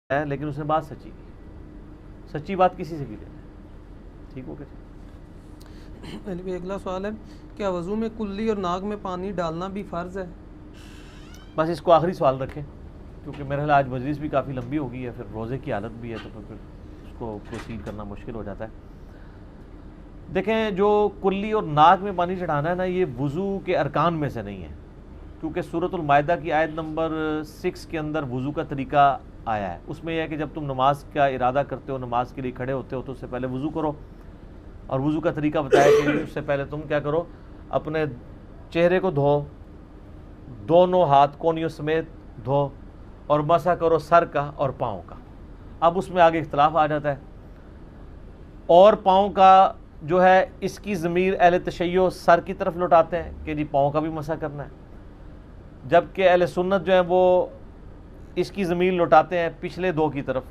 ہے لیکن اس نے بات سچی کی. سچی بات کسی سے بھی لے لیں. ٹھیک ہو گیا. اگلا سوال ہے، کیا وضو میں کلی اور ناک میں پانی ڈالنا بھی فرض ہے؟ بس اس کو آخری سوال رکھیں کیونکہ میرے خیال آج مجلس بھی کافی لمبی ہو گئی ہے، پھر روزے کی حالت بھی ہے تو پھر اس کو پروسیڈ کرنا مشکل ہو جاتا ہے. دیکھیں جو کلی اور ناک میں پانی چڑھانا ہے نا، یہ وضو کے ارکان میں سے نہیں ہے، کیونکہ سورۃ المائدہ کی آیت نمبر 6 کے اندر وضو کا طریقہ آیا ہے. اس میں یہ ہے کہ جب تم نماز کا ارادہ کرتے ہو، نماز کے لیے کھڑے ہوتے ہو تو اس سے پہلے وضو کرو، اور وضو کا طریقہ بتایا کہ اس سے پہلے تم کیا کرو، اپنے چہرے کو دھو، دونوں ہاتھ کونیوں سمیت دھو، اور مسح کرو سر کا اور پاؤں کا. اب اس میں آگے اختلاف آ جاتا ہے، اور پاؤں کا جو ہے اس کی ضمیر اہل تشیع سر کی طرف لوٹاتے ہیں کہ جی پاؤں کا بھی مسح کرنا ہے، جبکہ اہل سنت جو ہیں وہ اس کی ضمیر لوٹاتے ہیں پچھلے دو کی طرف.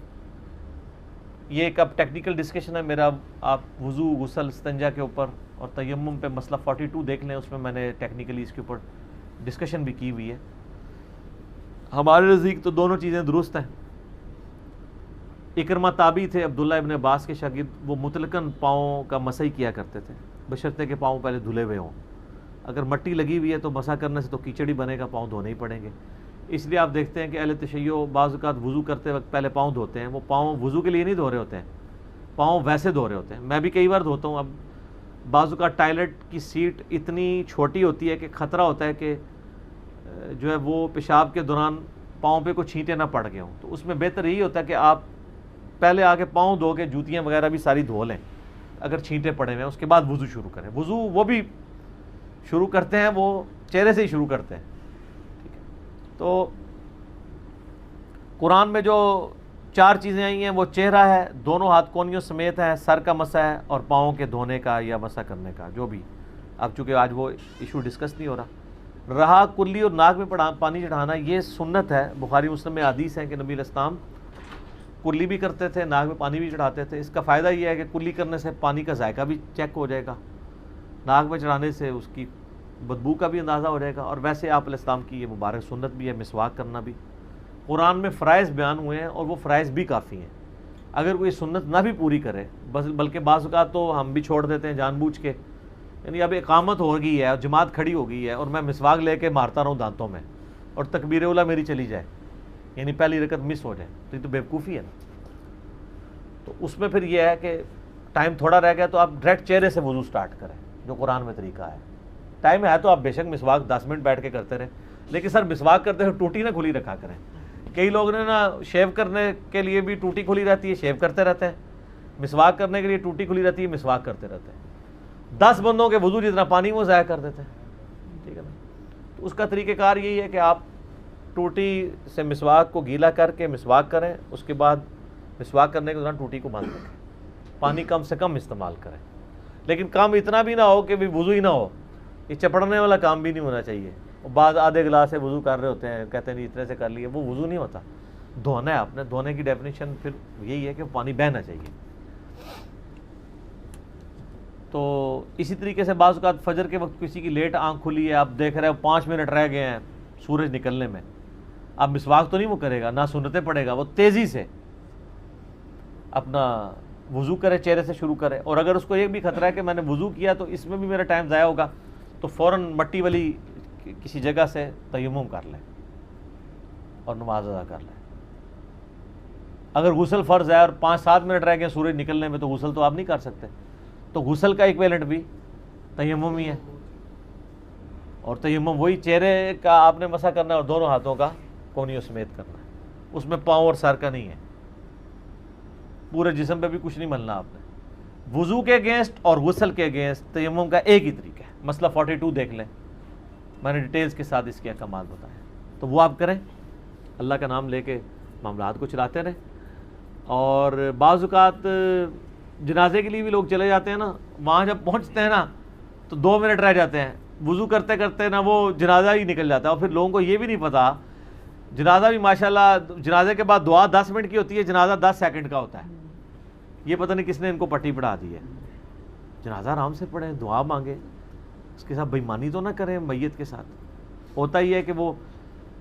یہ ایک اب ٹیکنیکل ڈسکشن ہے میرا، آپ وضو، غسل، استنجا کے اوپر اور تیمم پہ مسئلہ 42 دیکھ لیں، اس میں نے ٹیکنیکلی اس کے اوپر ڈسکشن بھی کی ہوئی ہے. ہمارے نزدیک تو دونوں چیزیں درست ہیں. اکرمہ تابعی تھے عبداللہ ابن عباس کے شاگرد، وہ مطلقاً پاؤں کا مسح کیا کرتے تھے بشرطے کہ پاؤں پہلے دھلے ہوئے ہوں. اگر مٹی لگی ہوئی ہے تو مسح کرنے سے تو کیچڑ ہی بنے گا، پاؤں دھونے ہی پڑیں گے. اس لیے آپ دیکھتے ہیں کہ اہل تشیع بعض اوقات وضو کرتے وقت پہلے پاؤں دھوتے ہیں. وہ پاؤں وضو کے لیے نہیں دھو رہے ہوتے ہیں، پاؤں ویسے دھو رہے ہوتے ہیں. میں بھی کئی بار دھوتا ہوں. اب بعض اوقات ٹائلٹ کی سیٹ اتنی چھوٹی ہوتی ہے کہ خطرہ ہوتا ہے کہ جو ہے وہ پیشاب کے دوران پاؤں پہ کوئی چھینٹے نہ پڑ گئے ہوں، تو اس میں بہتر یہی ہوتا ہے کہ آپ پہلے آگے پاؤں دھو کے جوتیاں وغیرہ بھی ساری دھو لیں اگر چھینٹے پڑے ہوئے ہیں، اس کے بعد وضو شروع کریں. وضو وہ بھی شروع کرتے ہیں، وہ چہرے سے ہی شروع کرتے ہیں. ٹھیک ہے، تو قرآن میں جو 4 چیزیں آئی ہیں وہ چہرہ ہے، دونوں ہاتھ کونیوں سمیت ہے، سر کا مسح ہے، اور پاؤں کے دھونے کا یا مسح کرنے کا جو بھی. اب چونکہ آج وہ ایشو ڈسکس نہیں ہو رہا. رہا کلی اور ناک میں پانی چڑھانا، یہ سنت ہے. بخاری مسلم میں حدیث ہے کہ نبی علیہ السلام کلی بھی کرتے تھے، ناک میں پانی بھی چڑھاتے تھے. اس کا فائدہ یہ ہے کہ کلی کرنے سے پانی کا ذائقہ بھی چیک ہو جائے گا، ناک میں چڑھانے سے اس کی بدبو کا بھی اندازہ ہو جائے گا، اور ویسے آپ علیہ السلام کی یہ مبارک سنت بھی ہے مسواک کرنا بھی. قرآن میں فرائض بیان ہوئے ہیں اور وہ فرائض بھی کافی ہیں. اگر کوئی سنت نہ بھی پوری کرے، بلکہ بعض اوقات تو ہم بھی چھوڑ دیتے ہیں جان بوجھ کے، یعنی اب اقامت ہو گئی ہے، جماعت کھڑی ہو گئی ہے اور میں مسواک لے کے مارتا رہوں دانتوں میں اور تکبیر اولیٰ میری چلی جائے، یعنی پہلی رکعت مس ہو جائے، تو یہ تو بیوقوفی ہے نا. تو اس میں پھر یہ ہے کہ ٹائم تھوڑا رہ گیا تو آپ ڈائریکٹ چہرے سے وضو سٹارٹ کریں جو قرآن میں طریقہ ہے. ٹائم ہے تو آپ بے شک مسواک 10 منٹ بیٹھ کے کرتے رہیں، لیکن سر مسواک کرتے ہوئے ٹوٹی نہ کھلی رکھا کریں. کئی لوگ نے نا شیو کرنے کے لیے بھی ٹوٹی کھلی رہتی ہے، شیو کرتے رہتے ہیں، مسواک کرنے کے لیے ٹوٹی کھلی رہتی ہے، مسواک کرتے رہتے ہیں. 10 بندوں کے وضو جتنا پانی وہ ضائع کر دیتے ہیں. ٹھیک ہے نا. تو اس کا طریقہ کار یہی ہے کہ آپ ٹوٹی سے مسواک کو گیلا کر کے مسواک کریں، اس کے بعد مسواک کرنے کے دوران ٹوٹی کو بند رکھیں، پانی کم سے کم استعمال کریں. لیکن کام اتنا بھی نہ ہو کہ بھی وضو ہی نہ ہو، یہ چپڑنے والا کام بھی نہیں ہونا چاہیے. بعض آدھے گلاس سے وضو کر رہے ہوتے ہیں، کہتے ہیں نہیں اتنے سے کر لیے، وہ وضو نہیں ہوتا، دھونا ہے آپ نے. دھونے کی ڈیفینیشن پھر یہی ہے کہ پانی بہنا چاہیے. تو اسی طریقے سے بعض اوقات فجر کے وقت کسی کی لیٹ آنکھ کھلی ہے، آپ دیکھ رہے ہو 5 منٹ رہ گئے ہیں سورج نکلنے میں، اب مسواک تو نہیں وہ کرے گا، نہ سنتیں پڑے گا، وہ تیزی سے اپنا وضو کرے، چہرے سے شروع کرے. اور اگر اس کو یہ بھی خطرہ ہے کہ میں نے وضو کیا تو اس میں بھی میرا ٹائم ضائع ہوگا، تو فوراً مٹی والی کسی جگہ سے تیمم کر لیں اور نماز ادا کر لیں. اگر غسل فرض ہے اور 5-7 منٹ رہ گئے سورج نکلنے میں تو غسل تو آپ نہیں کر سکتے، تو غسل کا ایکویلنٹ بھی تیمم ہی ہے. اور تیمم وہی چہرے کا آپ نے مسح کرنا ہے اور دونوں ہاتھوں کا کونیوں سمیت کرنا ہے، اس میں پاؤں اور سر کا نہیں ہے، پورے جسم پہ بھی کچھ نہیں ملنا آپ نے. وضو کے اگینسٹ اور غسل کے اگینسٹ تیمم کا ایک ہی طریقہ ہے. مسئلہ 42 دیکھ لیں، میں نے ڈیٹیلز کے ساتھ اس کے احکامات بتائے، تو وہ آپ کریں، اللہ کا نام لے کے معاملات کو چلاتے رہیں. اور بعض اوقات جنازے کے لیے بھی لوگ چلے جاتے ہیں نا، وہاں جب پہنچتے ہیں نا تو 2 منٹ رہ جاتے ہیں، وضو کرتے کرتے نا وہ جنازہ ہی نکل جاتا ہے. اور پھر لوگوں کو یہ بھی نہیں پتا، جنازہ بھی ماشاءاللہ جنازے کے بعد دعا 10 منٹ کی ہوتی ہے، جنازہ 10 سیکنڈ کا ہوتا ہے. یہ پتہ نہیں کس نے ان کو پٹی پڑھا دی ہے. جنازہ آرام سے پڑھیں، دعا مانگیں، اس کے ساتھ بےایمانی تو نہ کریں میت کے ساتھ. ہوتا ہی ہے کہ وہ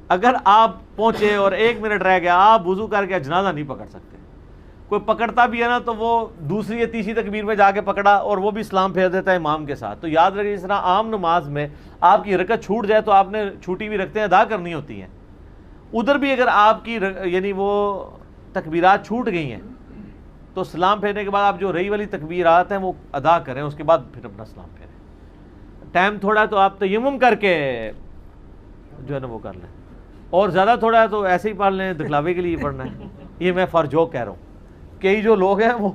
اگر آپ پہنچے اور 1 منٹ رہ گیا، آپ وضو کر کے جنازہ نہیں پکڑ سکتے. کوئی پکڑتا بھی ہے نا تو وہ دوسری یا تیسری تکبیر میں جا کے پکڑا اور وہ بھی سلام پھیر دیتا ہے امام کے ساتھ. تو یاد رکھیے، جس طرح عام نماز میں آپ کی رکعت چھوٹ جائے تو آپ نے چھوٹی ہوئی رکعتیں ادا کرنی ہوتی ہیں، ادھر بھی اگر آپ کی یعنی وہ تکبیرات چھوٹ گئی ہیں تو سلام پھیرنے کے بعد آپ جو رہی والی تکبیرات ہیں وہ ادا کریں، اس کے بعد پھر اپنا سلام پھیریں. ٹائم تھوڑا ہے تو آپ تیمم کر کے جو ہے نا وہ کر لیں، اور زیادہ تھوڑا ہے تو ایسے ہی پڑھ لیں، دکھلاوے کے لیے پڑھنا ہے. یہ میں فار جوک کہہ رہا ہوں. کئی جو لوگ ہیں وہ